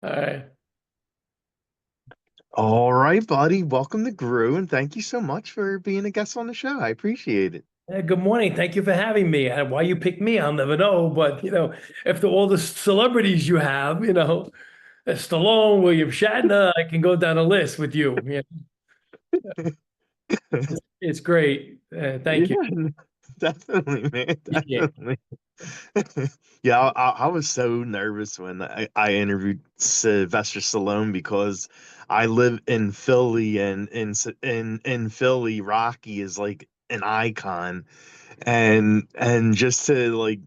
All right. All right, buddy. Welcome to Grue, and thank you so much for being a guest on the show. I appreciate it. Good morning. Thank you for having me. Why you picked me, I'll never know. But after all the celebrities you have, Stallone, William Shatner, I can go down a list with you. Yeah, it's great. Yeah, Thank you. definitely, man. Yeah. Definitely. Yeah, I was so nervous when I interviewed Sylvester Stallone because I live in Philly, and in Philly, Rocky is like an icon, and just to like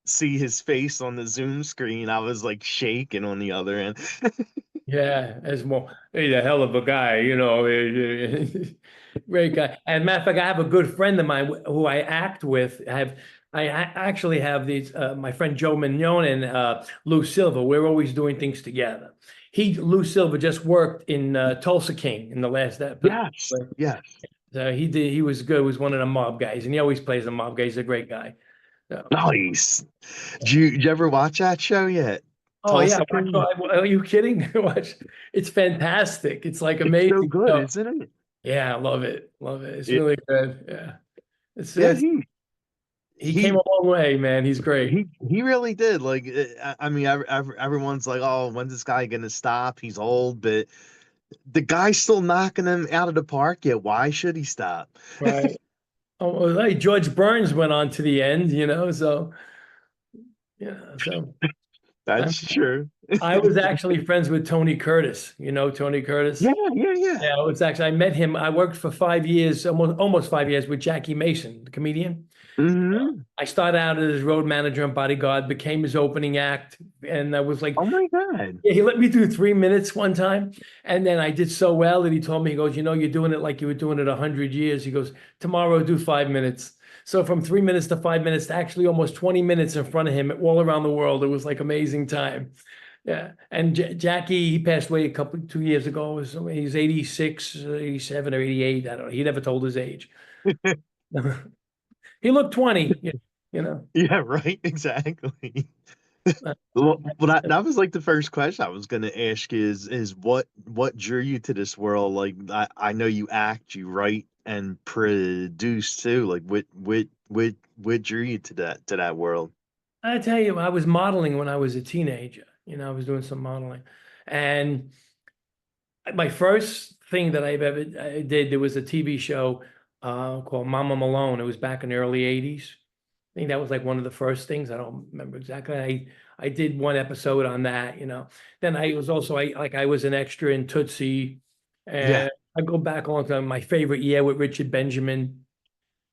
see his face on the Zoom screen, I was like shaking on the other end. Yeah, as more, he's a hell of a guy, great guy. And matter of fact, I have a good friend of mine who I act with. Actually have these my friend Joe Mignon and Lou Silva. We're always doing things together. Lou Silva just worked in Tulsa King in the last episode. Yes, yes. So he did. He was good. He was one of the mob guys, and he always plays a mob guy. He's a great guy. So, Nice. Did you ever watch that show yet? oh yeah, Tulsa King? are you kidding? Watch, it's fantastic. It's like It's so amazing. good, isn't it? Yeah, I love it. Love it. It's It really good. Yeah. yeah, He came he a long way, man. He's great. he really did. Like, I mean, everyone's like, "Oh, when's this guy gonna stop? He's old," but the guy's still knocking him out of the park. Yet, why should he stop? Right. Oh, well, hey, George Burns went on to the end, so so I That's true. I was actually friends with Tony Curtis. You know Tony Curtis? Yeah, yeah, yeah. Yeah, I met him. I worked for 5 years, almost 5 years with Jackie Mason, the comedian. Hmm. I started out as his road manager and bodyguard, became his opening act, and I was like, Oh my God. yeah, he let me do 3 minutes one time, and then I did so well that he told me, he goes, you're doing it like you were doing it 100 years. He goes, tomorrow do 5 minutes. So from 3 minutes to 5 minutes to actually almost 20 minutes in front of him all around the world. It was like amazing time. Yeah. And Jackie, he passed away 2 years ago. He's 86, 87 or 88. I don't know. He never told his age. He looked 20, you know. Yeah, right. Exactly. Uh, Well, that was like the first question I was going to ask you is what drew you to this world? Like, I know you act, you write, and produce too. Like, what drew you to that world? I tell you, I was modeling when I was a teenager. I was doing some modeling. And my first thing that I did, there was a TV show called Mama Malone. It was back in the early 80s. I think that was like one of the first things. I don't remember exactly. I did one episode on that. Then I was also I was an extra in Tootsie. Yeah. And I go back a long time. My favorite year with Richard Benjamin.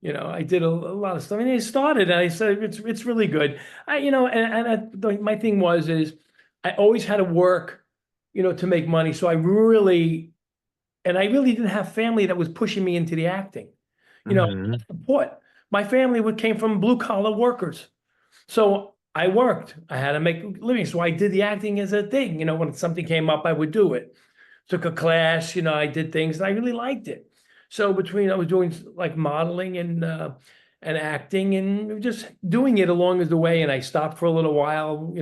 I did a lot of stuff. And it started, and I said it's really good. My thing is I always had to work, to make money. So I really didn't have family that was pushing me into the acting. Hmm. Support. My family came from blue collar workers. So I worked. I had to make a living. So I did the acting as a thing. When something came up, I would do it. Took a class, I did things, and I really liked it. So between I was doing like modeling and acting and just doing it along the way, and I stopped for a little while,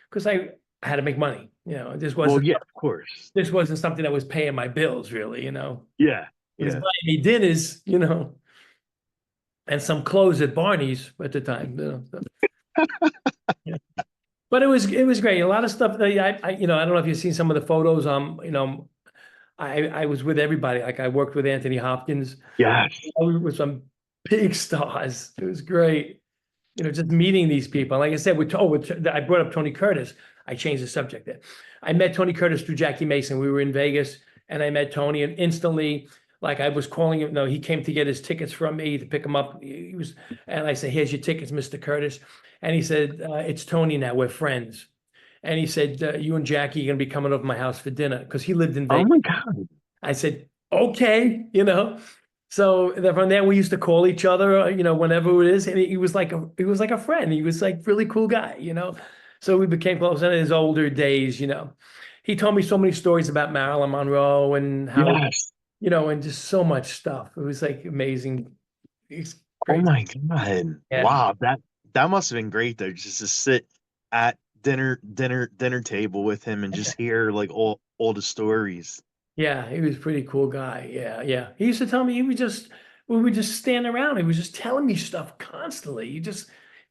because I had to make money. Well, yeah, of course. This wasn't something that was paying my bills, really. Yeah, It was yeah. buying me dinners, and some clothes at Barney's at the time. Yeah. But it was great. A lot of stuff that I don't know if you've seen some of the photos. I was with everybody. Like I worked with Anthony Hopkins. Yes. With some big stars. It was great. Just meeting these people. Like I said, I brought up Tony Curtis. I changed the subject there. I met Tony Curtis through Jackie Mason. We were in Vegas, and I met Tony, and instantly, like I was calling him. No, he came to get his tickets from me to pick him up. And I said, "Here's your tickets, Mr. Curtis." And he said, "It's Tony now. We're friends." And he said, "You and Jackie are going to be coming over to my house for dinner," because he lived in Oh Vegas. my God. I said, "Okay." So then from there we used to call each other, whenever it is, and he was like a friend. He was like really cool guy. So we became close in his older days. He told me so many stories about Marilyn Monroe and how, Yes. and just so much stuff. It was like amazing. It's Oh crazy. my God. Yeah. Wow, that must have been great though, just to sit at dinner table with him and just hear like all the stories. Yeah, he was a pretty cool guy. Yeah, yeah. He used to tell me we would just stand around. He was just telling me stuff constantly.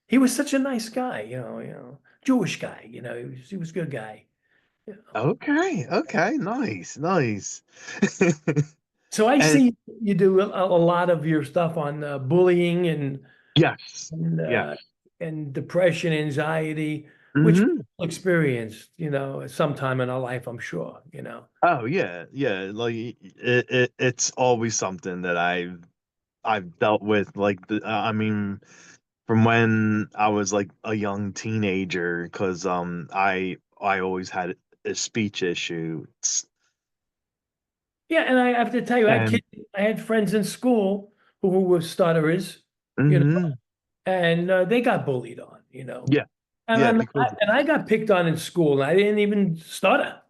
He was such a nice guy, Jewish guy, he was a good guy. Yeah. Okay, okay, nice, nice. So I And see you do a lot of your stuff on bullying yes, and yes. uh, and depression, anxiety, which we Hmm. all experience, at some time in our life, I'm sure, Oh yeah, yeah. Like it's always something that I've dealt with. Like I mean, from when I was like a young teenager, because I always had a speech issue. Yeah, and I have to tell you, And I had friends in school who were stutterers, you know, hmm, and they got bullied on, yeah, and yeah, because I got picked on in school, and I didn't even stutter,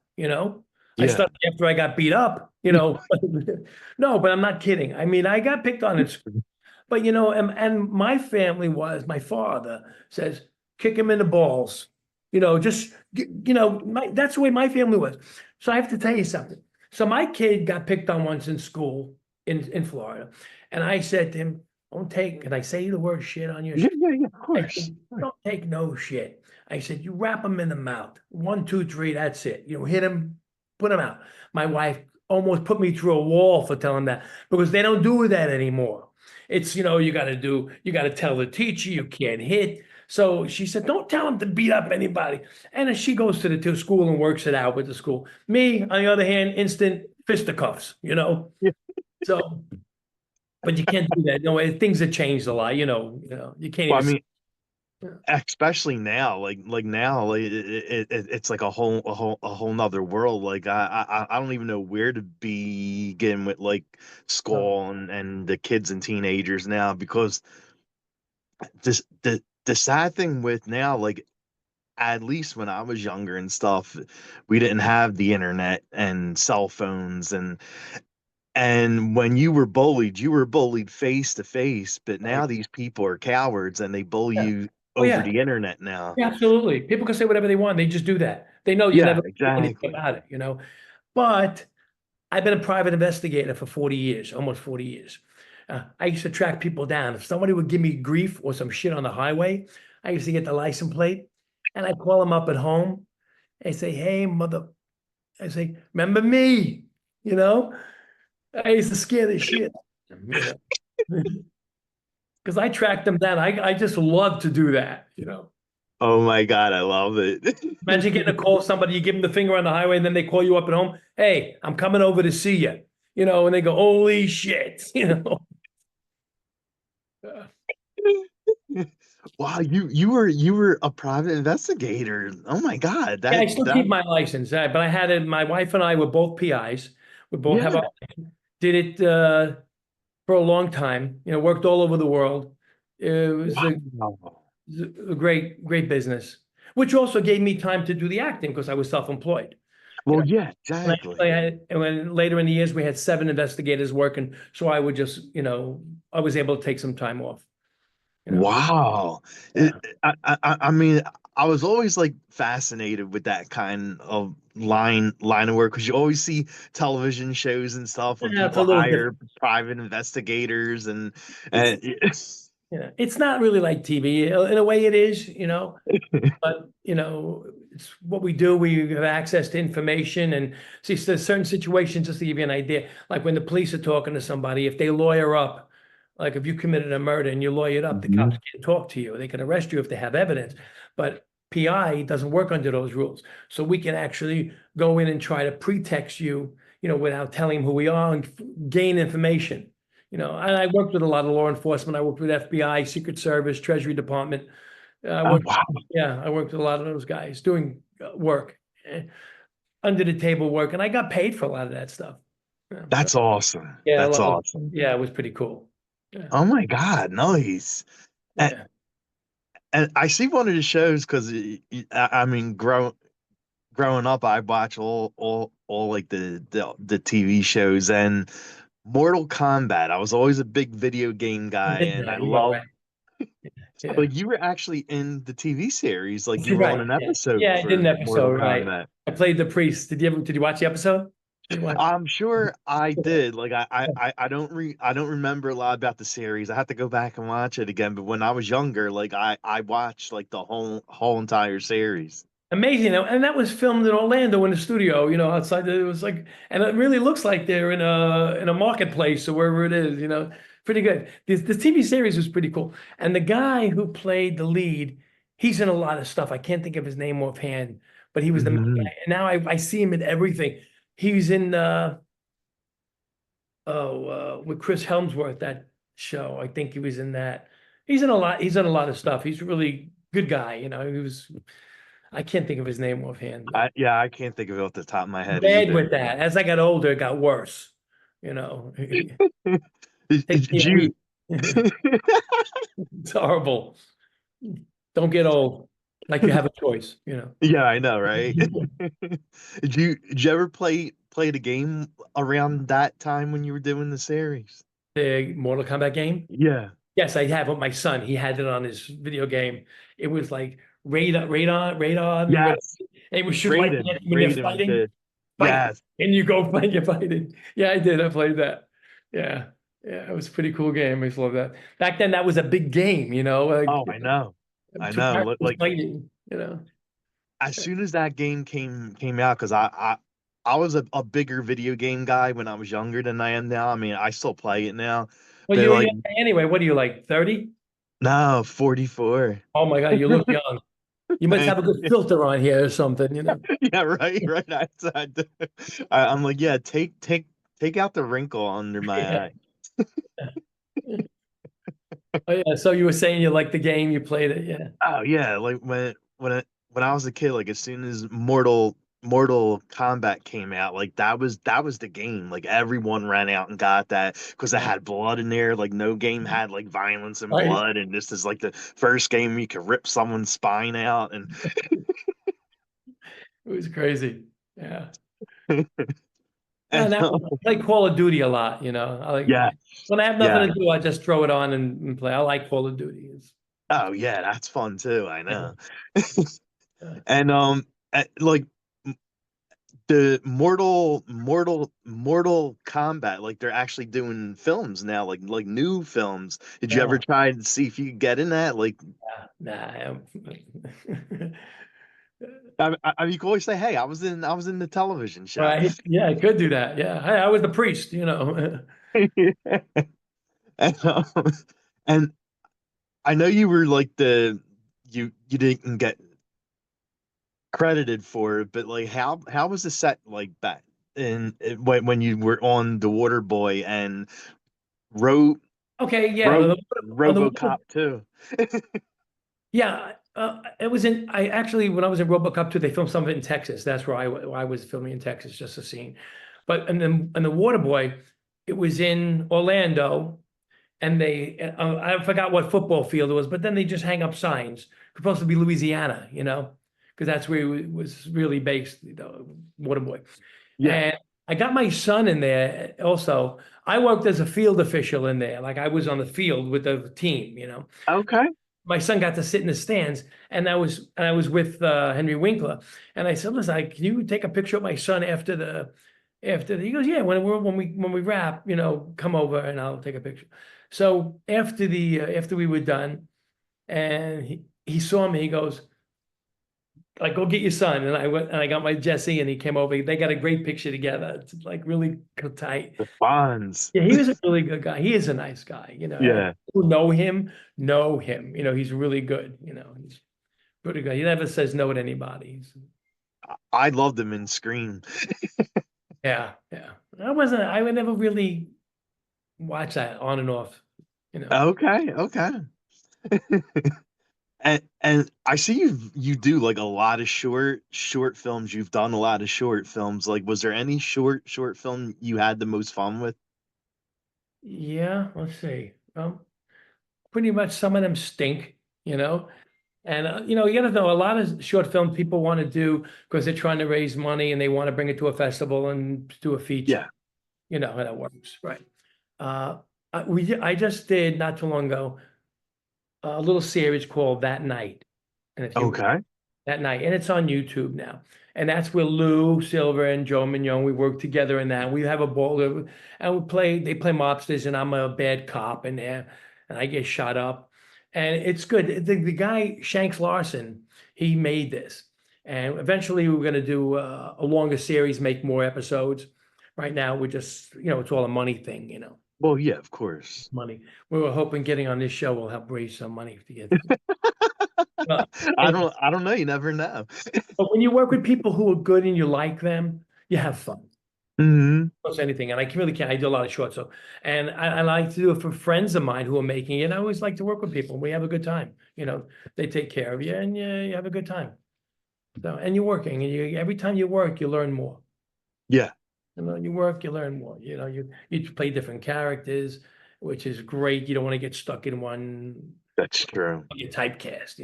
I yeah. stuttered after I got beat up, No, but I'm not kidding. I mean, I got picked on in school. But and my family my father says, kick him in the balls. Just that's the way my family was. So I have to tell you something. So my kid got picked on once in school in Florida. And I said to him, don't take, can I say the word shit on your Yeah, show? yeah, yeah, of I course. said, don't take no shit. I said, you wrap him in the mouth. One, two, three, that's it. Hit him, put him out. My wife almost put me through a wall for telling that because they don't do that anymore. It's, you got to tell the teacher you can't hit. So she said, don't tell him to beat up anybody. And then she goes to school and works it out with the school. Me, on the other hand, instant fisticuffs. Yeah. So, but you can't do that. No, things have changed a lot, you can't Well, I even. mean, especially now, like now, like it's like a whole nother world. Like I don't even know where to begin with like No, school and the kids and teenagers now because the sad thing with now, like at least when I was younger and stuff, we didn't have the internet and cell phones and when you were bullied face to face, but now right. these people are cowards and they bully Yeah. you Oh, over yeah. the internet now. Yeah, absolutely. People can say whatever they want. They just do that. They know you Yeah, never do anything exactly. about it. But I've been a private investigator for 40 years, almost 40 years. I used to track people down. If somebody would give me grief or some shit on the highway, I used to get the license plate and I'd call them up at home and say, hey, mother, I say, remember me? You know, I used to scare the shit. You know, because I tracked them down. I just love to do that. Oh my God, I love it. Imagine getting a call, somebody, you give them the finger on the highway, and then they call you up at home. Hey, I'm coming over to see you. And they go, holy shit. Uh, Wow, you were a private investigator. Oh my God, yeah, I that still that keep my license, but I had it. My wife and I were both PIs. We both have yeah. our did it for a long time. Worked all over the world. It was Wow. a great, great business, which also gave me time to do the acting because I was self-employed. You Well, know, yeah, exactly. and when later in the years we had 7 investigators working, so I would just, I was able to take some time off. You know, Wow. It, yeah, I mean, I was always like fascinated with that kind of line of work because you always see television shows and stuff when yeah, it's a people little different. hire private investigators It's and it's not really like TV. In a way, it is. But it's what we do. We have access to information, and see, so there's certain situations. Just to give you an idea, like when the police are talking to somebody, if they lawyer up, like if you committed a murder and you lawyered up, the cops Mhm. can't talk to you. They can arrest you if they have evidence, but PI doesn't work under those rules. So we can actually go in and try to pretext you, without telling who we are and gain information. And I worked with a lot of law enforcement. I worked with FBI, Secret Service, Treasury Department. I Oh, worked, wow. yeah, I worked with a lot of those guys doing work, under the table work, and I got paid for a lot of that stuff. Yeah, so That's awesome. yeah, That's awesome. yeah, it was pretty cool. Yeah, Oh my God, nice. And, yeah. and I see one of the shows because I mean, growing up, I watch all like the TV shows and Mortal Kombat. I was always a big video game I've guy, been and there. You go right. Yeah. Like you were actually in the TV series, like you You're were on right. an Yeah. episode Yeah, I did an for Mortal episode, right. Kombat. I played the priest. Did you watch the episode? Did you watch? I'm sure I did. Like I don't remember a lot about the series. I have to go back and watch it again. But when I was younger, like I watched like the whole entire series. Amazing. And that was filmed in Orlando in the studio, outside. It was like, and it really looks like they're in a marketplace or wherever it is, pretty good. This TV series was pretty cool. And the guy who played the lead, he's in a lot of stuff. I can't think of his name offhand, but he was the main Mhm. guy. And now I see him in everything. He was in with Chris Helmsworth, that show. I think he was in that. He's in a lot of stuff. He's a really good guy, I can't think of his name offhand, but Yeah, I can't think of it off the top of my head bad either. with that. As I got older, it got worse. You know, Takes me Did a you? week. It's horrible. Don't get old. Like you have a choice. Yeah, I know, right? Did you ever play the game around that time when you were doing the series? The Mortal Kombat game. Yeah. Yes, I have with my son. He had it on his video game. It was like radon, or whatever. Yes. And it would shoot lightning Raiden. at you when you're Raiden was fighting. the Fight, yes. and you go fight, you're fighting. Yeah, I did. I played that. Yeah, yeah, it was a pretty cool game. I used to love that. Back then, that was a big game. Like Oh, I know. I two know. characters Like fighting. as soon as that game came out, because I was a bigger video game guy when I was younger than I am now. I mean, I still play it now, Well, but you're like young anyway. What are you like, 30? no, 44. Oh my God, you look young. You must have a good filter on here or something. Yeah, right, right. I'm like, yeah, take out the wrinkle under my Yeah. eye. Oh, yeah. So you were saying you liked the game, you played it. Yeah. Oh yeah, like when I was a kid, like as soon as Mortal Kombat came out, like that was the game. Like everyone ran out and got that because it Yeah. had blood in there. Like no game had like violence and Right. blood, and this is like the first game you could rip someone's spine out. And It was crazy. Yeah. and That was, I play Call of Duty a lot. I yeah, like when I have yeah. nothing to do, I just throw it on and play. I like Call of Duty. Oh yeah, that's fun too. I Yeah. know. Yeah. And like the Mortal Kombat, like they're actually doing films now, like new films. Did you ever Yeah. try to see if you could get in that? Like, Nah. you can always say, "Hey, I was in the television show." Right. Yeah, I could do that. Yeah. I was the priest. And, and I know you were like you didn't get credited for it, but like how was the set like back in when you were on the Water Boy and Ro Okay. Yeah. Ro On the RoboCop 2? Yeah, it was in. I actually, when I was in RoboCop 2, they filmed some of it in Texas. That's where I was filming in Texas, just a scene. But and the Waterboy, it was in Orlando, and I forgot what football field it was, but then they just hang up signs. It's supposed to be Louisiana, because that's where it was really based, the Waterboy. Yeah. And I got my son in there also. I worked as a field official in there, like I was on the field with the team. Okay. My son got to sit in the stands, and I was with Henry Winkler, and I said, "Listen, can you take a picture of my son after the?" He goes, "Yeah, when we wrap, come over and I'll take a picture." So after we were done, and he saw me, he goes, like, "Go get your son," and I went and I got my Jesse, and he came over. They got a great picture together. It's like really tight. The Fonz. Yeah, he was a really good guy. He is a nice guy. And Yeah. who know him, know him. He's really good. He's pretty good. He never says no to anybody. I loved him in Scream. Yeah, yeah. I would never really watch that on and off. Okay, okay. And I see you do like a lot of short films. You've done a lot of short films. Like, was there any short film you had the most fun with? Yeah, let's see. Pretty much some of them stink, you know. And you got to know a lot of short films people want to do because they're trying to raise money and they want to bring it to a festival and do a feature. Yeah. And that works, right? I just did not too long ago. a little series called That Night. And if you Okay. that night, and it's on YouTube now. And that's where Lou Silver and Joe Mignon, we work together in that. We have a ball, and they play mobsters, and I'm a bad cop in there, and I get shot up. And it's good. The guy, Shanks Larson, he made this. And eventually we're going to do a longer series, make more episodes. Right now, we're just, it's all a money thing, Well, yeah, of course. money. We were hoping getting on this show will help raise some money to get. Well, I don't know. You never know. but when you work with people who are good and you like them, you have fun. Hmm. Almost anything. And I really can't. I do a lot of shorts. So, and I like to do it for friends of mine who are making it. I always like to work with people. We have a good time. They take care of you and you have a good time. So, and you're working and every time you work, you learn more. Yeah, You work, you learn more. You play different characters, which is great. You don't want to get stuck in one. that's true. You're typecast.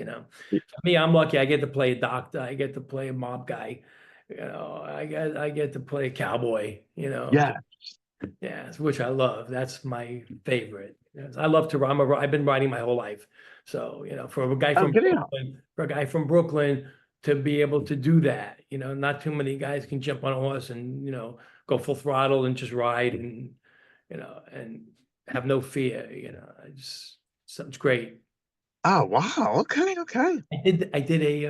Y- For me, I'm lucky. I get to play a doctor. I get to play a mob guy. I get to play a cowboy. Yeah. Yeah, which I love. That's my favorite. Yes, I love to. I've been riding my whole life. So for a guy Oh, from get out. Brooklyn, to be able to do that, not too many guys can jump on a horse and go full throttle and just ride and have no fear. I just Something's great. Oh, wow. Okay, okay. I did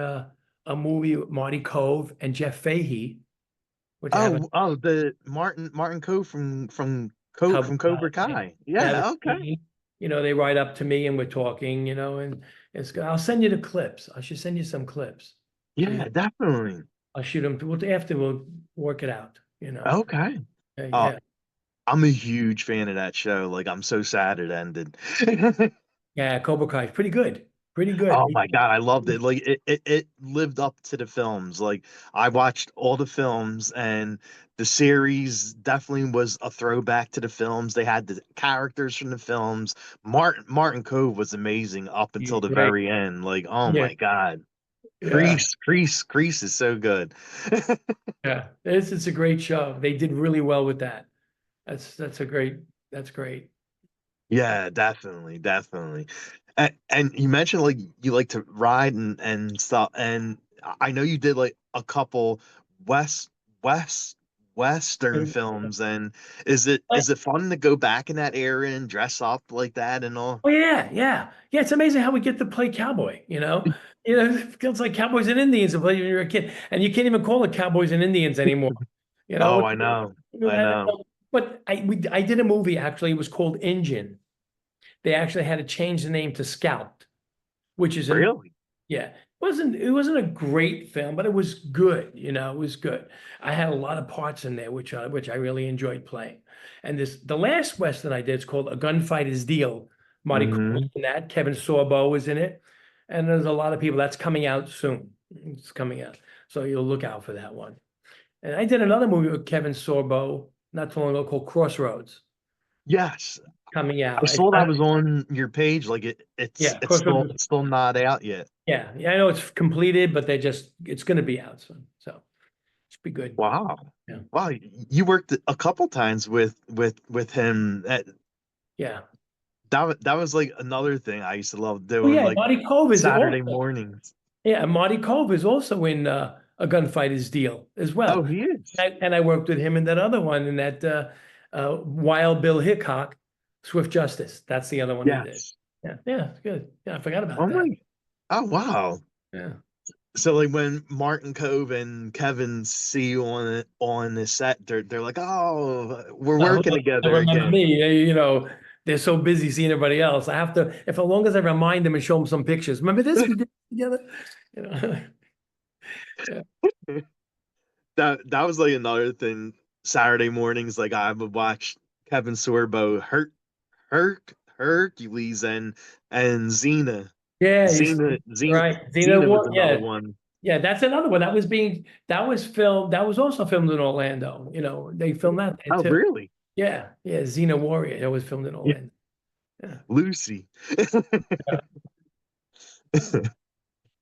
a movie with Marty Cove and Jeff Fahey, which I haven't. Oh, the Martin Cove Cowboy from Guy, Cobra yeah. Kai. Yeah, Yeah, okay. they write up to me and we're talking, and it's good. I'll send you the clips. I should send you some clips. So Yeah, definitely. I'll shoot them. After we'll work it out, Okay. Uh, Yeah. I'm a huge fan of that show. Like, I'm so sad it ended. Yeah, Cobra Kai is pretty good. Pretty Oh good. my God, I loved it. Like it lived up to the films. Like I watched all the films and the series definitely was a throwback to the films. They had the characters from the films. Martin Cove was amazing up He's until the great. very end. Like, oh Yeah. my God. Yeah. Crease is so good. Yeah. It's a great show. They did really well with that. That's great. Yeah, definitely, definitely. And you mentioned like you like to ride and stuff, and I know you did like a couple West West Western films. And is it fun to go back in that era and dress up like that and all? Oh yeah, yeah, yeah. It's amazing how we get to play cowboy. It feels like cowboys and Indians to play when you're a kid, and you can't even call it cowboys and Indians anymore. You know, Oh, I know, I know. but I did a movie actually. It was called Injun. They actually had to change the name to Scout, which is an Really? yeah. It wasn't a great film, but it was good. It was good. I had a lot of parts in there, which I really enjoyed playing. And the last Western I did is called A Gunfighter's Deal. Marty Cole was Hmm. in that. Kevin Sorbo was in it, and there's a lot of people. That's coming out soon. It's coming out, so you'll look out for that one. And I did another movie with Kevin Sorbo not too long ago called Crossroads, Yes, coming I out. saw that was on your page. Like Yeah, it's Crossroads. still not out yet. Yeah, yeah, I know it's completed, but it's going to be out soon, so it should be good. Wow. Yeah, Wow, you worked a couple times with him. yeah. That was like another thing I used to love Oh doing, yeah, like Marty Cove is Saturday also mornings. yeah, Marty Cove is also in A Gunfighter's Deal as Oh, well. he is. And I worked with him in that other one in that Wild Bill Hickok, Swift Justice. That's the other one I did. Yes. Yeah, yeah, it's good. Yeah, I forgot about Oh that. my. Oh wow. Yeah. So like when Martin Cove and Kevin see you on the set, they're like, oh, we're Well, working I together remember again. me, they're so busy seeing everybody else. I have to, if as long as I remind them and show them some pictures. Remember this? We did it together. You know. Yeah. That was like another thing. Saturday mornings, like I would watch Kevin Sorbo, Hercules, and Xena. Yeah, he's right. Xena Xena was War. another Yeah, one. yeah, that's another one. That was filmed. That was also filmed in Orlando. They filmed that there Oh, too. really? Yeah, yeah. Xena Warrior. That was filmed in Yeah, Orlando. Yeah. Lucy. Yeah.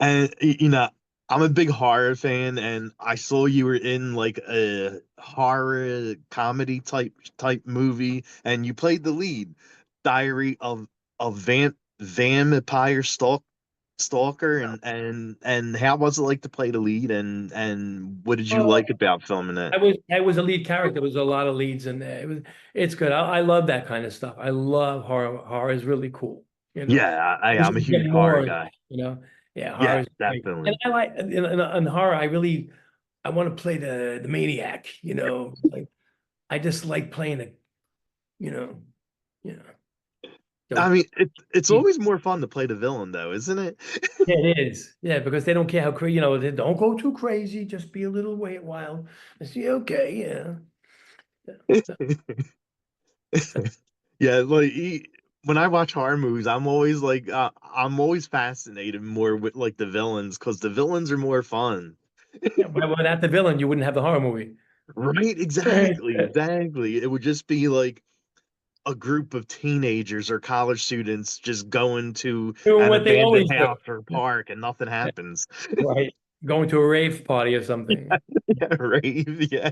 And you know, I'm a big horror fan, and I saw you were in like a horror comedy type movie, and you played the lead, Diary of vampire stalker, and how was it like to play the lead, and what did you like about filming it? I was a lead character. There was a lot of leads in there. It's good. I love that kind of stuff. I love horror. Horror is really cool. You know, Yeah, wish I'm a we could huge get more horror of guy. that. Yeah, horror Yeah, is great. And definitely. I like in horror. I want to play the maniac. Like I just like playing a you know, you know. I So mean, it's yeah, always more fun to play the villain, though, isn't it? it is. Yeah, because they don't care how crazy. They don't go too crazy. Just be a little wild. I see. Okay, yeah. So, so, Yeah, when I watch horror movies, I'm always fascinated more with like the villains because the villains are more fun. yeah, without the villain, you wouldn't have the horror movie. Right? Exactly, exactly. It would just be like a group of teenagers or college students just going to Doing an what they abandoned always do. house or park and nothing happens. Right. Going to a rave party or something. Yeah, right. Yeah.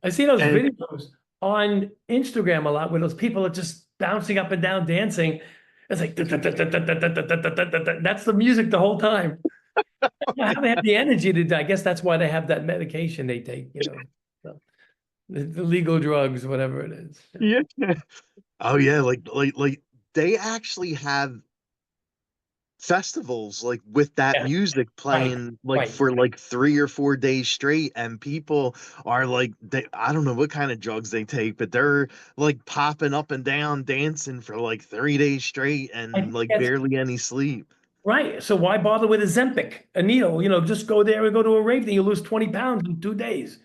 I see those And videos on Instagram a lot where those people are just bouncing up and down dancing. It's like that's the music the whole time. I don't know how they have the energy to do. I guess that's why they have that medication they take. So, the legal drugs, whatever it is. yeah. Oh yeah, like they actually have festivals like with that Yeah, music right, playing like right. for like 3 or 4 days straight, and people are like, I don't know what kind of drugs they take, but they're like popping up and down dancing for like 3 days straight I and think like that's barely any sleep. right. So why bother with a Zempic, a needle? Just go there and go to a rave, then you lose 20 pounds in 2 days.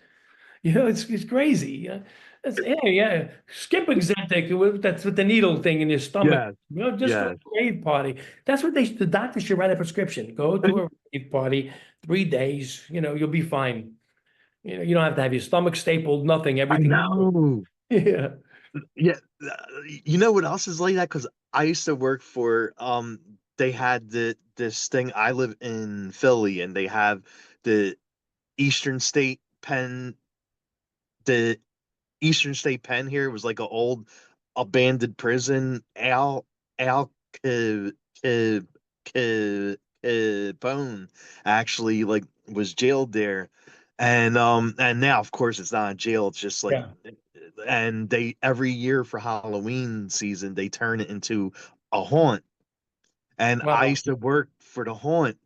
It's crazy. Yeah. Skip Ozempic. That's with the needle thing in your stomach. Yeah, Just go to yeah. a rave party. That's what the doctor should write a prescription. Go to a rave party, 3 days. You'll be fine. You don't have to have your stomach stapled. Nothing. I Everything. know. Yeah. Yeah, you know what else is like that? Because I used to work for they had this thing. I live in Philly, and they have the Eastern State Pen. The Eastern State Pen here was like an old abandoned prison. Al Ca- Ca- Capone actually like was jailed there, and now of course it's not a jail. It's just like, Yeah. and they every year for Halloween season they turn it into a haunt. And I Wow. used to work for the haunt,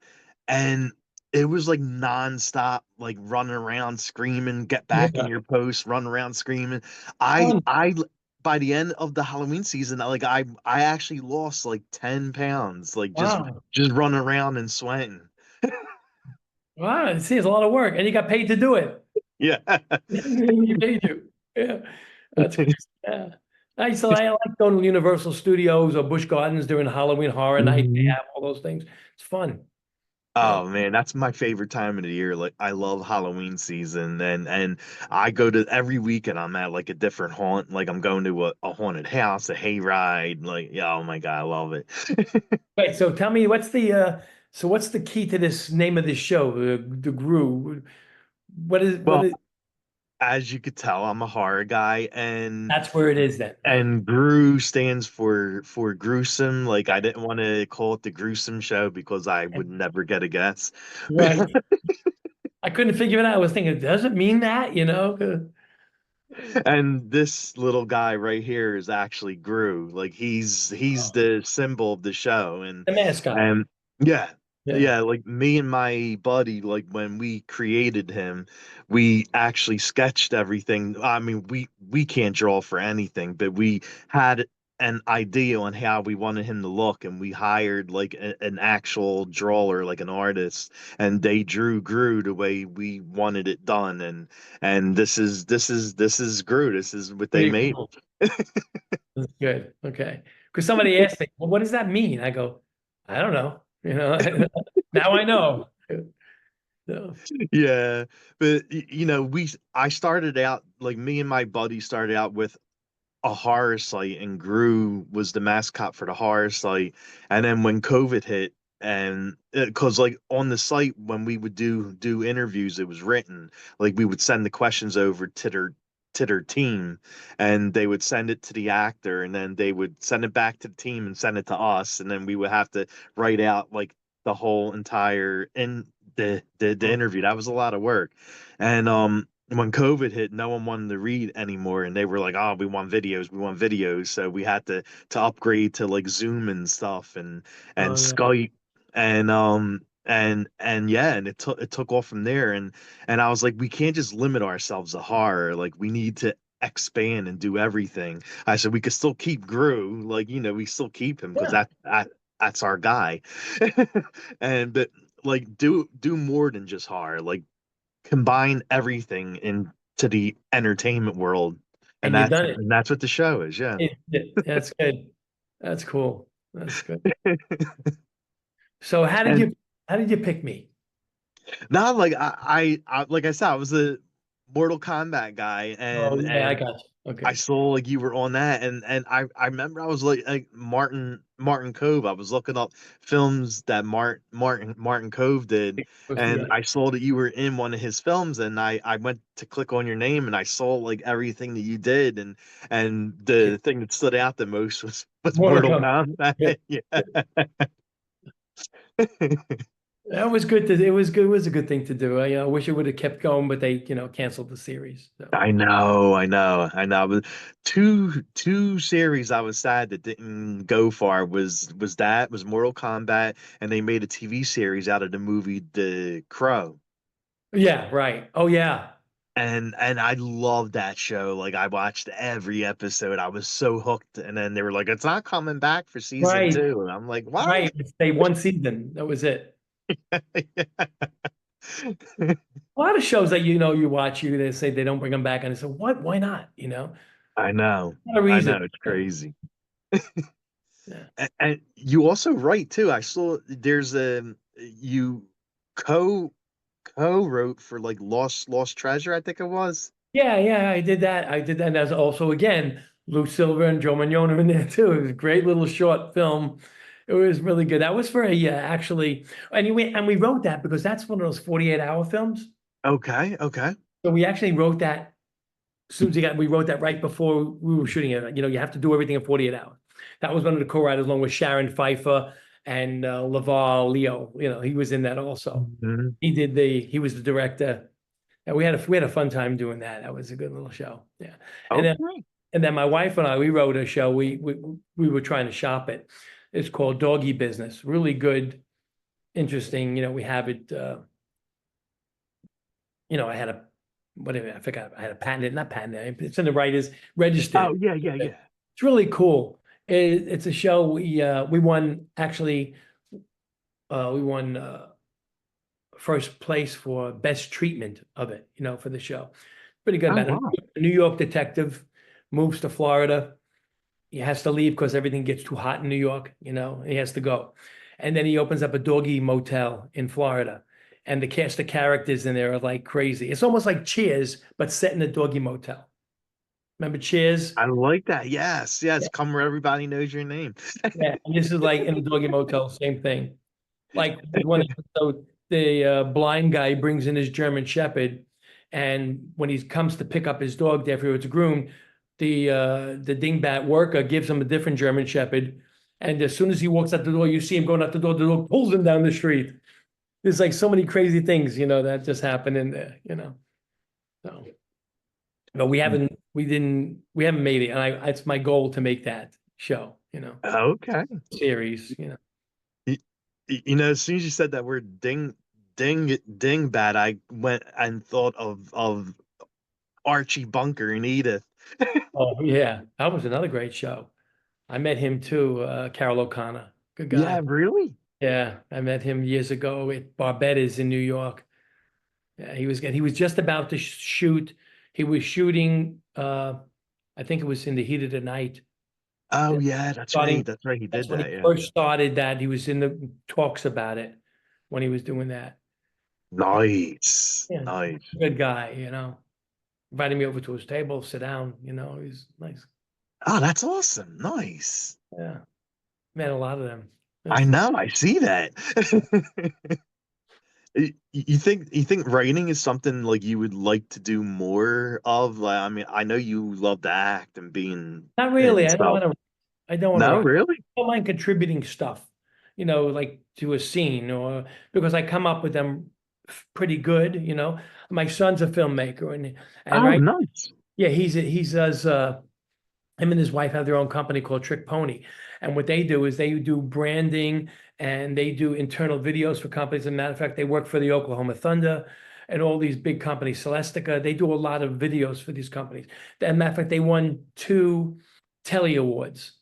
and it was like nonstop, like running around screaming, get back in Yeah. your post, run around screaming. Fun. I by the end of the Halloween season, I actually lost like 10 pounds, like Wow. just running around and sweating. Wow. See, it's a lot of work, and you got paid to do it. Yeah. You paid you. Yeah. That's crazy. Yeah. I like going to Universal Studios or Busch Gardens during Halloween Horror Night. They Mhm. have all those things. It's fun. Yeah. Oh man, that's my favorite time of the year. Like I love Halloween season, and I go to every weekend. I'm at like a different haunt. Like I'm going to a haunted house, a hayride. Like, yeah, oh my God, I love it. Wait, so tell me what's the key to this name of this show, the Grue? What Well, is as you could tell, I'm a horror guy, that's where it is then. Right. and Gru stands for gruesome. Like I didn't want to call it the gruesome show because I would never get a guess. Right. I couldn't figure it out. I was thinking, does it mean that? And this little guy right here is actually Gru. Like he's the symbol of the show, The mascot. and yeah, Yeah. yeah. Like me and my buddy, like when we created him, we actually sketched everything. I mean, we can't draw for anything, but we had an idea on how we wanted him to look, and we hired like an actual drawer, like an artist, and they drew Gru the way we wanted it done, and this is Groot. This is what they Pretty made. cool. That's good. Okay. Because somebody asked me, well, what does that mean? I go, I don't know. Now I know. So, Yeah, but I started out like me and my buddy started out with a horror site, and Gru was the mascot for the horror site. And then when COVID hit, and because like on the site when we would do interviews, it was written like we would send the questions over to their team, and they would send it to the actor, and then they would send it back to the team and send it to us, and then we would have to write out like the whole entire in the interview. That was a lot of work. And when COVID hit, no one wanted to read anymore, and they were like, "Oh, we want videos." So we had to upgrade to like Zoom and stuff, and Oh, yeah. Skype, and yeah, and it took off from there. And I was like, we can't just limit ourselves to horror. Like we need to expand and do everything. I said we could still keep Grue, like we still keep him because Yeah. that's our guy, and but like do more than just horror. Like combine everything into the entertainment world, and And you've that's done it. and that's what the show is. Yeah. That's good. That's cool. That's good. So how did you pick me? Not like like I said, I was a Mortal Kombat guy, Oh, yeah, I and got you. I Okay. saw like you were on that, and I remember I was like Martin Cove. I was looking up films that Martin Cove did, and Yeah. I saw that you were in one of his films, and I went to click on your name, and I saw like everything that you did, and the thing that stood out the most was More to Mortal come. Yeah. Kombat. Yeah. That was good it was good. It was a good thing to do. I wish it would have kept going, but they, canceled the series. So I know. But two series I was sad that didn't go far was Mortal Kombat, and they made a TV series out of the movie The Crow. yeah, right. Oh, yeah. And I loved that show. Like I watched every episode. I was so hooked. And then they were like, it's not coming back for season Right. two. And I'm like, what? Right. Stay one season. That was it. A lot of shows that you watch, they say they don't bring them back, and I say, what? Why not? I know. Not a I know. reason. It's crazy. Yeah. And you also write too. I saw there's you co co-wrote for like Lost Treasure, I think it was. Yeah, yeah, I did that. I did that. And that's also, again, Lou Silver and Joe Magnotta in there too. It was a great little short film. It was really good. That was for actually, anyway, and we wrote that because that's one of those 48-hour films. Okay, okay. So we actually wrote that as soon as we wrote that right before we were shooting it. You have to do everything in 48 hours. That was one of the co-writers along with Sharon Pfeiffer and Laval Leo. He was in that also. Mhm. He was the director. And we had a fun time doing that. That was a good little show. Yeah. And then Okay. and then my wife and I, we wrote a show. We were trying to shop it. It's called Doggy Business. Really good, interesting. We have it. I had a whatever, I forgot. I had a patent, not patent. It's in the writers registered. Oh yeah, yeah, yeah. It's really cool. It's a show. We won actually. We won first place for best treatment of it. For the show. Pretty good Oh about it. wow. A New York detective moves to Florida. He has to leave because everything gets too hot in New York, he has to go. And then he opens up a doggy motel in Florida. And the cast of characters in there are like crazy. It's almost like Cheers, but set in a doggy motel. Remember Cheers? I like that. Yes, Yeah. yes. Come where everybody knows your name. Yeah. And this is like in a doggy motel, same thing. Like one episode, the blind guy brings in his German Shepherd, and when he comes to pick up his dog after it's groomed, the dingbat worker gives him a different German Shepherd, and as soon as he walks out the door, you see him going out the door. The dog pulls him down the street. There's like so many crazy things, that just happen in there. So, but we haven't made it, and it's my goal to make that show, Okay. series. You, as soon as you said that word ding bad, I went and thought of Archie Bunker and Edith. Oh, yeah, that was another great show. I met him too, Carol O'Connor. Good Yeah, guy. really? Yeah, I met him years ago at Barbetta's in New York. Yeah, he was just about to shoot. He was shooting. I think it was in the heat of the night. Oh yeah, that's right. Starting. That's right. He That's did when that. he Yeah. first started that. He was in the talks about it when he was doing that. Nice. Yeah, Nice. good guy. Invited me over to his table, sit down. He's nice. Oh, that's awesome. Nice. Yeah, met a lot of them. I That's know. I see that. You think writing is something like you would like to do more of? Like, I mean, I know you love to act and being Not really. and stuff. I don't want to No, write. really? I don't mind contributing stuff, like to a scene or because I come up with them pretty good, My son's a filmmaker and Oh, right, nice. yeah, he does him and his wife have their own company called Trick Pony. And what they do is they do branding and they do internal videos for companies. As a matter of fact, they work for the Oklahoma Thunder and all these big companies, Celestica. They do a lot of videos for these companies. As a matter of fact, they won two Telly Awards.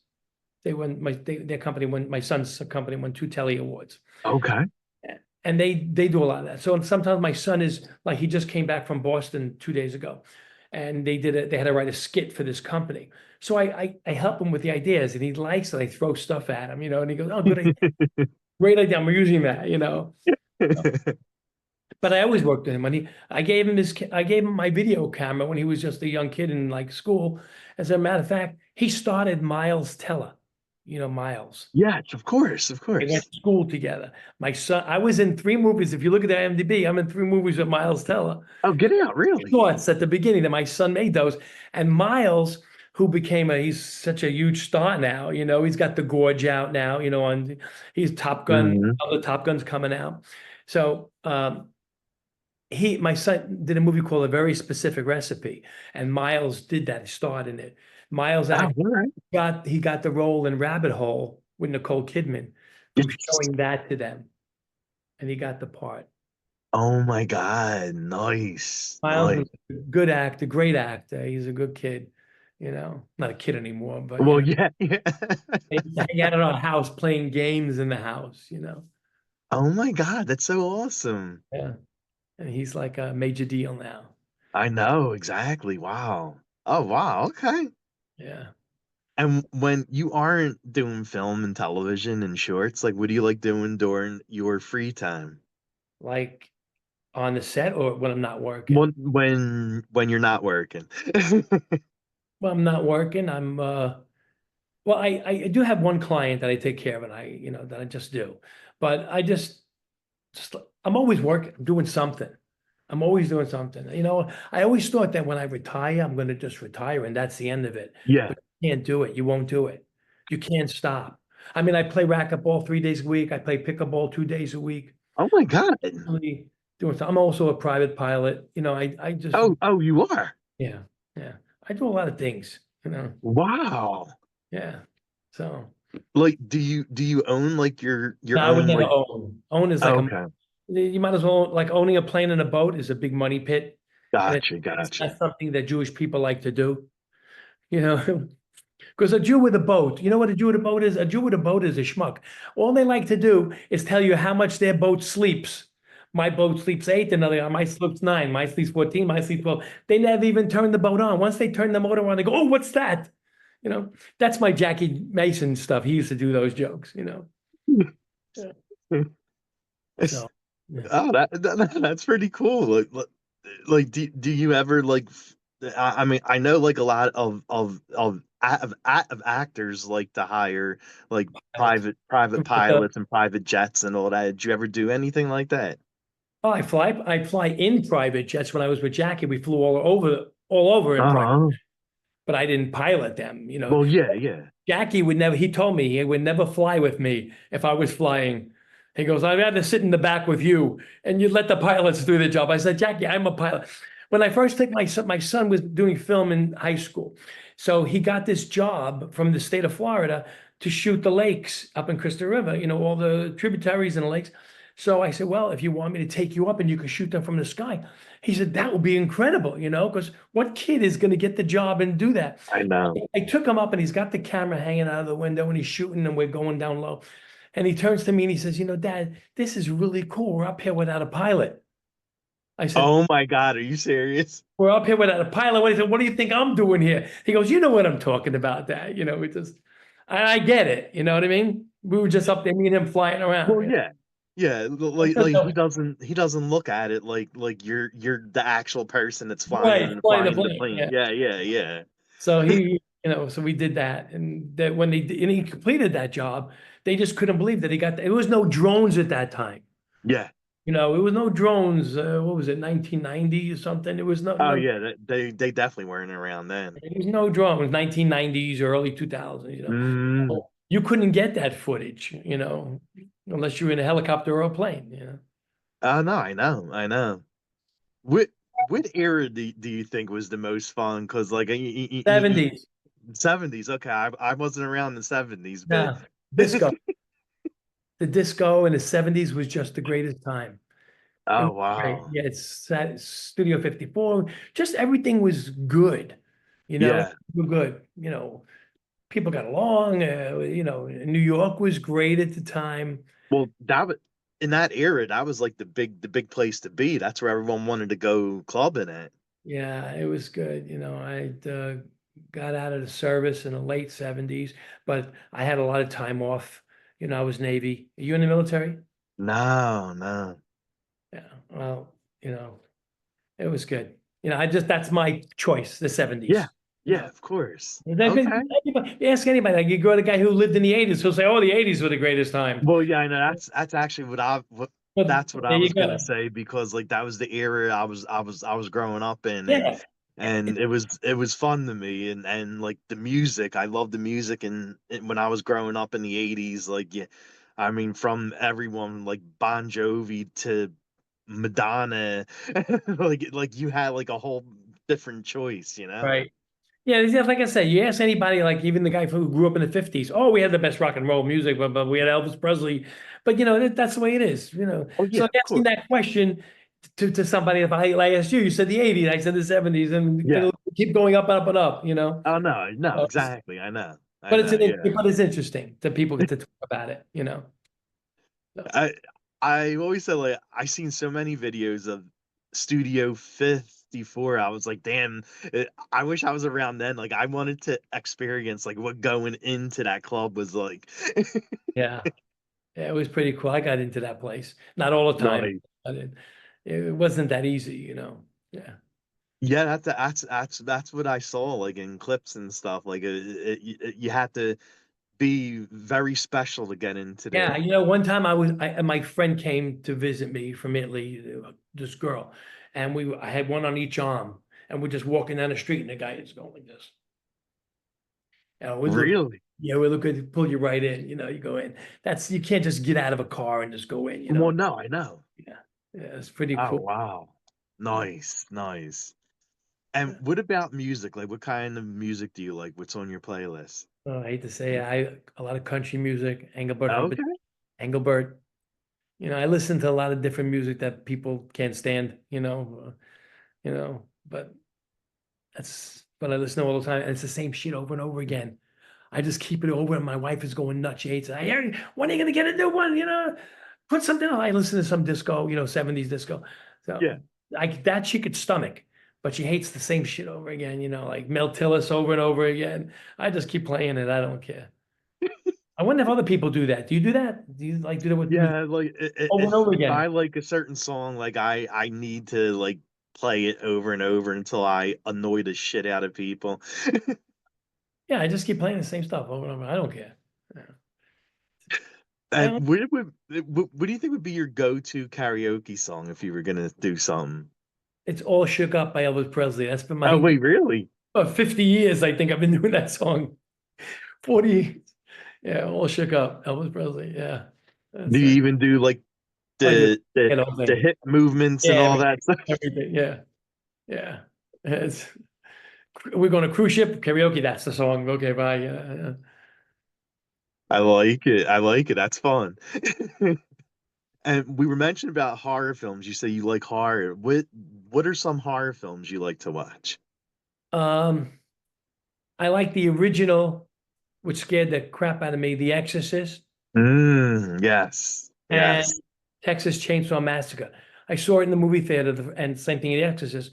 Their company won, my son's company won two Telly Awards. Okay. And they do a lot of that. So sometimes my son is like, he just came back from Boston 2 days ago and they had to write a skit for this company. So I help him with the ideas and he likes it. I throw stuff at him, and he goes, "Oh, good idea. Great idea. I'm using that. But I always worked with him I gave him my video camera when he was just a young kid in like school. As a matter of fact, he started Miles Teller, Miles. Yes, of course, of They went course. to school together. My son, I was in three movies. If you look at the IMDb, I'm in three movies with Miles Teller. Oh, get out, really? Shorts at the beginning that my son made those. And Miles, who he's such a huge star now, he's got the gorge out now, he's Top Gun, Hmm. other Top Gun's coming out. So my son did a movie called A Very Specific Recipe, and Miles did that. He starred in it. Miles Oh, actually all right. got the role in Rabbit Hole with Nicole Kidman from Yes. showing that to them, and he got the part. Oh my God. Nice. Miles is Nice. a good actor, great actor. He's a good kid, not a kid anymore, but Well, yeah, yeah. he's hanging out at our house playing games in the house. Oh my God, that's so awesome. Yeah. And he's like a major deal now. I know, exactly. Wow. Oh, wow. Okay. Yeah. And when you aren't doing film and television and shorts, like what do you like doing during your free time? Like on the set or when I'm not working. When you're not working. Well, I'm not working. Well, I do have one client that I take care of and that I just do. But just I'm always working, doing something. I'm always doing something. I always thought that when I retire, I'm going to just retire and that's the end of it. Yeah. But you can't do it. You won't do it. You can't stop. I mean, I play racquetball 3 days a week. I play pickleball 2 days a week. Oh my God. Really doing I'm also a private pilot. I just, Oh, you are. yeah, yeah. I do a lot of things. Wow. Yeah. So Like, do you own like your no, I would own never like own. Own is like okay. you might as well like owning a plane and a boat is a big money pit. And Gotcha, it's gotcha. not something that Jewish people like to do, you know. Because a Jew with a boat, you know what a Jew with a boat is? A Jew with a boat is a schmuck. All they like to do is tell you how much their boat sleeps. My boat sleeps 8, another guy, my sleeps 9, my sleeps 14, my sleeps 12. They never even turn the boat on. Once they turn the motor on, they go, "Oh, what's that?" You know, that's my Jackie Mason stuff. He used to do those jokes. Yeah. So, yeah. Oh, that's pretty cool. Like, do you ever like? I mean, I know like a lot of actors like to hire like private pilots and private jets and all that. Did you ever do anything like that? Oh, I fly in private jets when I was with Jackie. We flew all over in private, Uh-huh. but I didn't pilot them. Well, yeah, yeah. Jackie would never, he told me he would never fly with me if I was flying. He goes, "I'd rather sit in the back with you and you let the pilots do the job." I said, "Jackie, I'm a pilot." When I first took my son was doing film in high school. So he got this job from the state of Florida to shoot the lakes up in Crystal River, all the tributaries and the lakes. So I said, "Well, if you want me to take you up and you can shoot them from the sky." He said, "That would be incredible, because what kid is going to get the job and do that?" I know. I took him up and he's got the camera hanging out of the window and he's shooting and we're going down low. And he turns to me and he says, "Dad, this is really cool. We're up here without a pilot." I said, Oh my God, are you serious? "We're up here without a pilot." He said, "What do you think I'm doing here?" He goes, "You know what I'm talking about, Dad." We just, I get it. You know what I mean? We were just up there, me and him flying Well, around. yeah. Yeah, like he doesn't look at it like you're the actual person that's Right, flying the flying the plane. plane. Yeah. Yeah, yeah, yeah. So so we did that. And that and he completed that job, they just couldn't believe that he got, there was no drones at that time. Yeah. You know, it was no drones. What was it, 1990 or something? It was Oh yeah, they definitely weren't around then. there was no drones, 1990s, early 2000s, you know. Mm. So you couldn't get that footage, you know, unless you were in a helicopter or a plane, you know. Oh no, I know, I know. What what era do you think was the most fun? Because like 70s. 70s. Okay, I wasn't around in the 70s, but Yeah. Disco. The disco in the 70s was just the greatest time. It oh was great. wow, Yeah, Studio 54. Just everything was good. You know, yeah. we're good. You know, people got along. You know, New York was great at the time. Well, that was in that era. That was like the big place to be. That's where everyone wanted to go clubbing at. Yeah, it was good. You know, I got out of the service in the late 70s, but I had a lot of time off. You know, I was Navy. Are you in the military? No, no. Yeah. Well, you know, it was good. You know, that's my choice, the Yeah, 70s. You yeah, know, of course. Okay. ask anybody, like you go to the guy who lived in the 80s, he'll say, oh, the 80s were the greatest time. Well, yeah, I know that's actually But that's what I there you was gonna go. say because like that was the era I was growing up in Yeah. and it was fun to me and like the music I love the music and when I was growing up in the 80s like yeah I mean from everyone like Bon Jovi to Madonna like you had like a whole different choice, you know? Right. Yeah, like I said, you ask anybody, like even the guy who grew up in the 50s, oh, we had the best rock and roll music, but we had Elvis Presley. But you know, that's the way it is, you know. Oh So yeah, I'm of asking course. that question to somebody, if I asked you, you said the 80s, I said the 70s, and Yeah. it'll keep going up and up and up, you know. Oh no, no, So exactly. I know, yeah. but it's interesting that people get to talk about it, you know. So, I I always said like I seen so many videos of Studio 54. I was like, damn, I wish I was around then. Like I wanted to experience like what going into that club was like. yeah. Yeah, it was pretty cool. I got into that place. Not all the time. Nice. But it wasn't that easy, you know. Yeah. Yeah, that's what I saw like in clips and stuff. Like you had to be very special to get into Yeah, there. you know, one time my friend came to visit me from Italy, this girl, and I had one on each arm, and we're just walking down the street, and the guy is going like this. And we look, Really? yeah, we look good, pull you right in, you know, you go in. You can't just get out of a car and just go in, you Well, know. no, I know. Yeah, yeah, it's pretty Oh cool. wow. Nice, nice. And Yeah. what about music? Like, what kind of music do you like? What's on your playlist? Oh, I hate to say it, a lot of country music, Engelbert Humperdinck, Okay. Engelbert. You know, I listen to a lot of different music that people can't stand, but I listen to all the time, and it's the same shit over and over again. I just keep it over, and my wife is going nuts. She hates it. When are you gonna get a new one? You know, put something on. I listen to some disco, 70s disco. Yeah. So that she could stomach, but she hates the same shit over again, like Mel Tillis over and over again. I just keep playing it. I don't care. I wonder if other people do that. Do you do that? Do you like do that with music Yeah, like over and over if again? I like a certain song, like I need to like play it over and over until I annoy the shit out of people. Yeah, I just keep playing the same stuff over and over. I don't care. Yeah. I And don't, what do you think would be your go-to karaoke song if you were gonna do something? it's all shook up by Elvis Presley. That's been Oh my wait, really? 50 years. I think I've been doing that song. 40 years. Yeah, all shook up. Elvis Presley. Yeah. Do That's you even do like I do the the the whole the thing. hip movements Yeah, and all that stuff? everything. Yeah. Yeah. It's we're going to cruise ship karaoke. That's the song. Okay, bye. Yeah, yeah. I like it. I like it. That's fun. And we were mentioning about horror films. You say you like horror. What are some horror films you like to watch? Um, I like the original, which scared the crap out of me, The Exorcist Yes. and Yes. Texas Chainsaw Massacre. I saw it in the movie theater, and same thing in The Exorcist.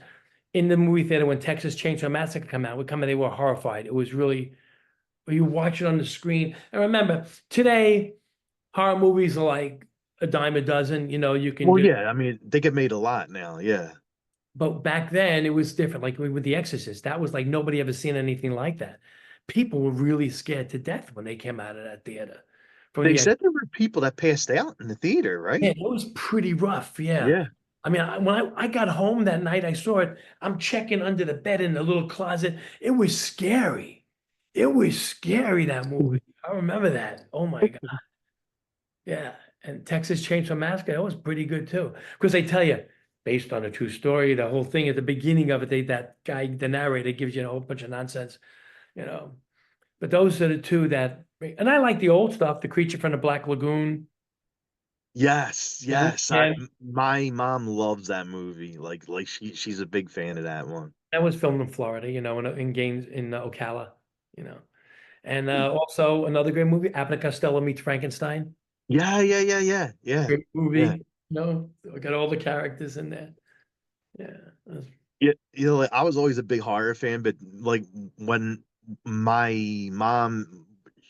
In the movie theater, when Texas Chainsaw Massacre they were horrified. It was really, when you watch it on the screen. And remember, today, horror movies are like a dime a dozen. You can Well, do, yeah, I mean, they get made a lot now. Yeah. but back then it was different. Like with The Exorcist, that was like nobody ever seen anything like that. People were really scared to death when they came out of that theater. for They the said there were people that passed out in the theater, yeah, right? it was pretty rough. Yeah. Yeah. I mean, when I got home that night, I saw it. I'm checking under the bed in the little closet. It was scary. It was scary, that movie. I remember that. Oh my God. Yeah. And Texas Chainsaw Massacre, that was pretty good too. Because they tell you, based on a true story, the whole thing at the beginning of it, that guy, the narrator, gives you a whole bunch of nonsense, you know. But those are the two that, and I like the old stuff, The Creature from the Black Lagoon, Yes, The yes. Wolfman. My mom loves that movie. Like she's a big fan of that one. That was filmed in Florida, in Gaines, in Ocala, you know. And also another great movie, Abbott and Costello Meets Frankenstein. Yeah, yeah, yeah, yeah, yeah, Great yeah. movie. We got all the characters in there. Yeah. Yeah, like, I was always a big horror fan, but like when my mom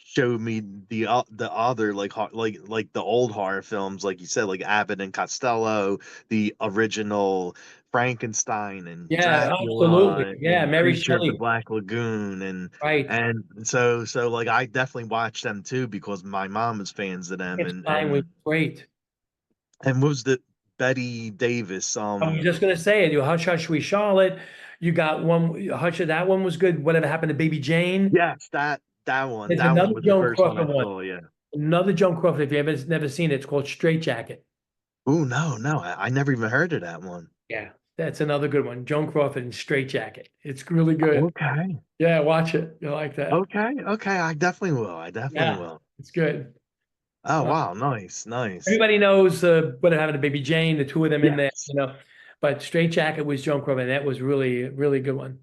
showed me the other like the old horror films, like you said, like Abbott and Costello, the original Frankenstein and Yeah, absolutely. Dracula Yeah, and Mary Creature of the Shelley. Black Lagoon Right. and so like I definitely watched them too because my mom was fans of them Frankenstein was great. and what was the Betty Davis I was just gonna say it. You Hush Hush Sweet Charlotte. You got one Hush. That one was good. Whatever happened to Baby Jane? yes, There's that another one was the Joan first one I Crawford one. saw, yeah. Another Joan Crawford. If you ever never seen it, it's called Straight Jacket. Oh no, no, I never even heard of that one. Yeah, that's another good one. Joan Crawford and Straight Jacket. It's really good. Okay, Yeah, watch it. You like that? okay, I definitely will. I definitely Yeah, will. it's good. Oh Uh, wow, nice, nice. Everybody knows what happened to Baby Jane. The two of them in there, Yes, But Straight Jacket was Joan Crawford. And that was really, really good one.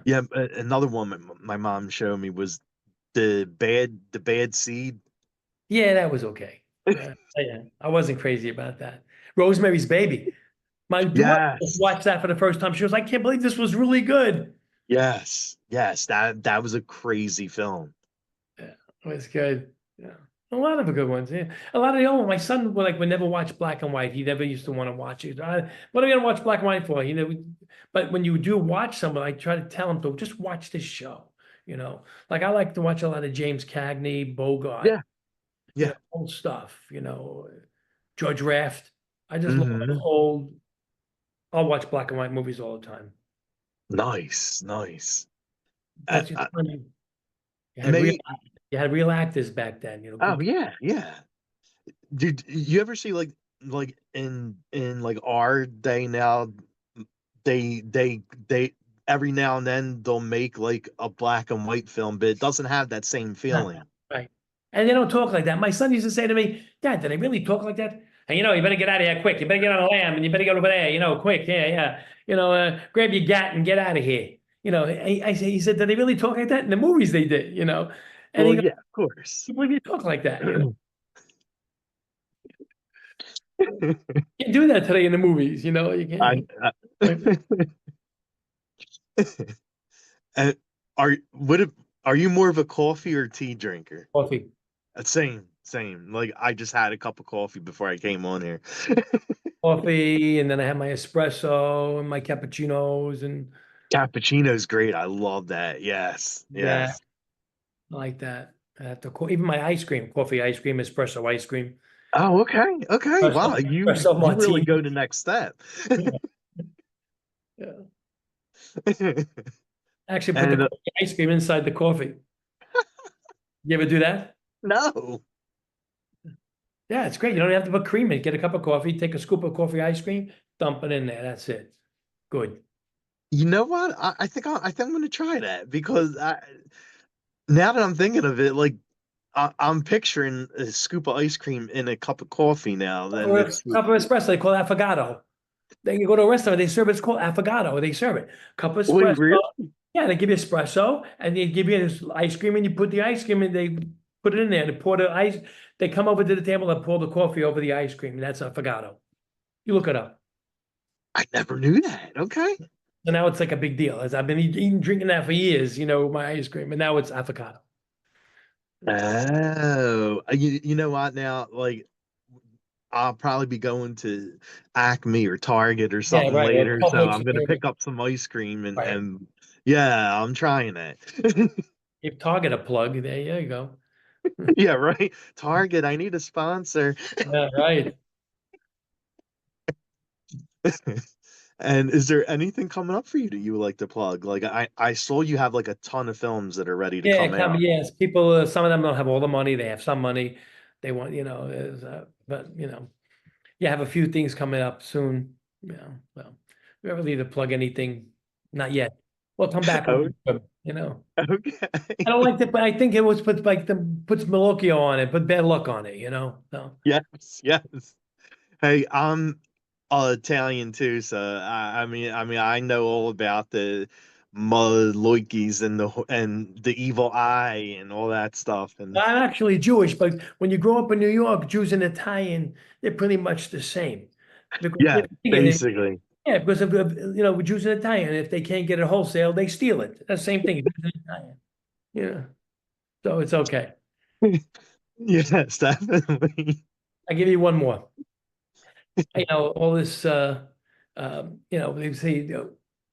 yeah. Another one my mom showed me was the bad seed. Yeah, that was okay. Yeah, I wasn't crazy about that. Rosemary's Baby. My daughter just Yes, watched that for the first time. She was like, I can't believe this was really good. yes, yes. That was a crazy film. Yeah, it was good. Yeah. A lot of the good ones. Yeah. A lot of the old ones. My son would never watch black and white. He never used to want to watch it. What are we gonna watch black and white for? But when you do watch someone, I try to tell him to just watch this show. Like I like to watch a lot of James Cagney, Bogart, Yeah, yeah. old stuff, George Raft. I just love the Hmm. whole. I'll watch black and white movies all the time. Nice, nice. That's just I funny. You had real, may. you had real actors back then, Oh good. yeah, yeah. Did you ever see like in like our day now they every now and then they'll make like a black and white film, but it doesn't have that same Not feeling. that, right. And they don't talk like that. My son used to say to me, Dad, do they really talk like that? And you better get out of here quick. You better get on a lamb and you better get over there, quick. Yeah, yeah. Grab your gat and get out of here. He said, do they really talk like that? In the movies they did. And Well, he goes, yeah, of course. you believe you talk like that? You can't do that today in the movies, you I, can't. uh, are what if, are you more of a coffee or tea drinker? Coffee. Same, same. Like I just had a cup of coffee before I came on here. Coffee, and then I have my espresso and my cappuccinos and Cappuccino's great. I love that. Yes, yeah, yes. I like that. Even my ice cream, coffee ice cream, espresso ice cream, Oh, okay. Okay. Wow. espresso You really martini. go the next step. Yeah, yeah. Actually, put the And ice cream inside the coffee. You ever do that? no, Yeah, it's great. You don't have to put cream in. Get a cup of coffee, take a scoop of coffee ice cream, dump it in there. That's it. Good. you know what? I think I'm gonna try that because now that I'm thinking of it, like I'm picturing a scoop of ice cream in a cup of coffee now. Then Or a it's cup of espresso, they call it affogato. Then you go to a restaurant, they serve it's called affogato. They serve it. Cup of wait, espresso. really? Yeah, they give you espresso and they give you this ice cream and you put the ice cream and they put it in there. They pour the ice. They come over to the table and pour the coffee over the ice cream. And that's affogato. You look it up. I never knew that. Okay. So now it's like a big deal. As I've been eating, drinking that for years, my ice cream, and now it's avocado. Oh, you know what now? Like I'll probably be going to Acme or Target or Yeah, something right. Or later, so Publix, I'm gonna pick up some ice cream right. and yeah, I'm trying that. Give Target a plug. There you go. Yeah, right. Target, I need a sponsor. Yeah, right. And is there anything coming up for you that you would like to plug? Like I saw you have like a ton of films that are ready to Yeah, come out. yes. People, some of them don't have all the money. They have some money. They want, but you have a few things coming up soon. Well, we don't really need to plug anything. Not yet. We'll come back Oh, when I don't okay. like that, but I think it was put like the puts Malocchio on it, put bad luck on it. So Yes, yes. Hey, I'm Italian too, so I know all about the Maloikis and the evil eye and all that stuff. And I'm actually Jewish, but when you grow up in New York, Jews and Italian, they're pretty much the same. Because yeah, basically. yeah, because with Jews and Italian, if they can't get it wholesale, they steal it. That's the same thing. Jews and Italian. Yeah. So it's okay. Yes, definitely. I give you one more. All this they say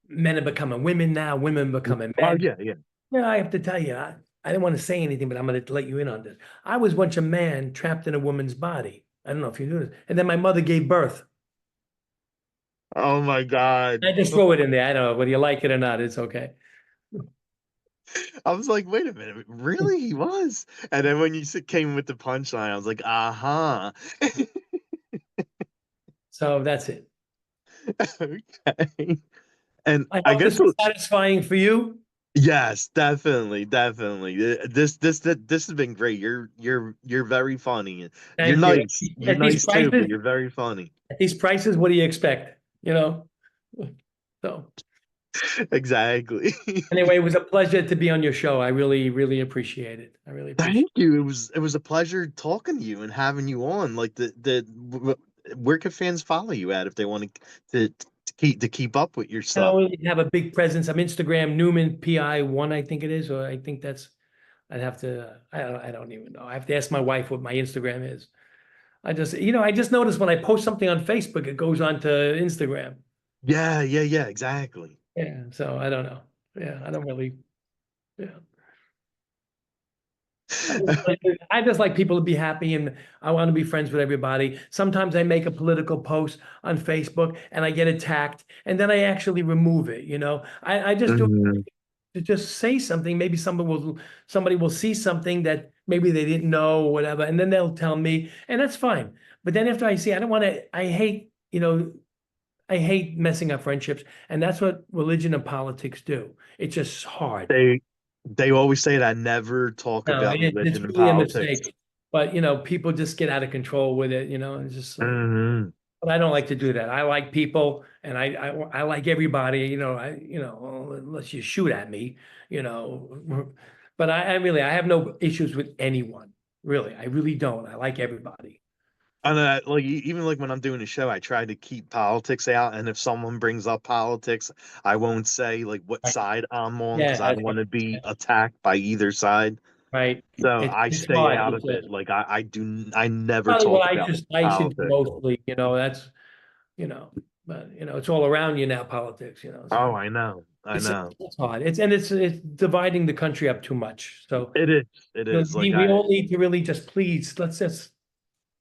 men are becoming women now, women becoming Oh men. yeah, yeah. Yeah, I have to tell you, I didn't want to say anything, but I'm going to let you in on this. I was once a man trapped in a woman's body. I don't know if you knew this. And then my mother gave birth. Oh my God. I just throw it in there. I don't know whether you like it or not. It's okay. I was like, wait a minute, really? He was? And then when you came with the punchline, I was like, uh-huh. So that's it. Okay. And I I hope guess this was satisfying for you. yes, definitely, definitely. This has been great. You're very funny. You're Thank you. nice. You're At these nice too, but prices, you're very funny. at these prices, what do you expect? So Exactly. anyway, it was a pleasure to be on your show. I really, really appreciate it. I really appreciate Thank you. It was a pleasure talking to you and having you on. Like where can fans follow you at if they want to keep up with your I don't stuff? really have a big presence. I'm Instagram Newman PI1, I think it is, or I think that's. I'd have to. I don't even know. I have to ask my wife what my Instagram is. I just noticed when I post something on Facebook, it goes on to Instagram. Yeah, yeah, yeah, exactly. Yeah, so I don't know. Yeah, I don't really. Yeah, I just like people to be happy, and I want to be friends with everybody. Sometimes I make a political post on Facebook, and I get attacked, and then I actually remove it. I just do Mhm. to just say something. Maybe somebody will see something that maybe they didn't know or whatever, and then they'll tell me, and that's fine. But then after I see, I don't want to. I hate messing up friendships, and that's what religion and politics do. It's just hard. They always say that never talk No, about it's religion and really a politics. mistake. But people just get out of control with it. It's just. Hmm. But I don't like to do that. I like people, and I like everybody. Unless you shoot at me, you know. But I have no issues with anyone. Really, I really don't. I like everybody. And like even like when I'm doing a show, I try to keep politics out. And if someone brings up politics, I won't say like what Right. side I'm on Yeah, because I that's don't want right. to be attacked by either side. Right. So It, I it's stay hard. out It's of it. Like I never probably what talk I about just I should do politics. mostly. That's you know, but it's all around you now, politics. Oh, So I know. I it's know. it's hard. It's dividing the country up too much. So It is. It is. we Like we all need to really just please let's just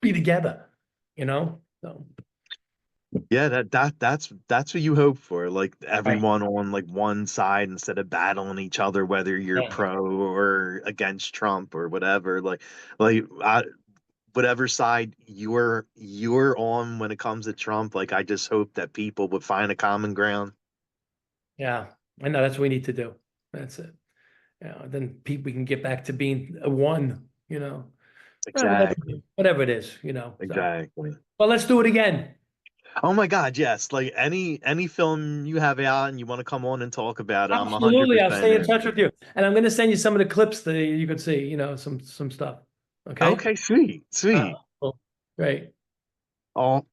be together. So yeah, that's what you hope for. Like right. everyone on like one side instead of battling each other, whether you're Yeah. pro or against Trump or whatever. Whatever side you're on when it comes to Trump, like I just hope that people would find a common ground. Yeah. I know that's what we need to do. That's it. Then we can get back to being a one. Whatever, Exactly. whatever it is. So, Exactly. well, let's do it again. Oh my God, yes. Like any film you have out and you want to come on and talk about it, I'm Absolutely. I'll 100% stay in in. touch with you. And I'm going to send you some of the clips that you could see, some stuff. Okay. Okay, sweet, sweet. Cool. Great. All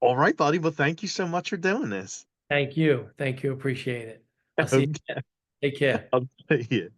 all right, buddy. Well, thank you so much for doing this. Thank you. Thank you. Appreciate it. I'll see you Okay, again. Take care. I'll see you.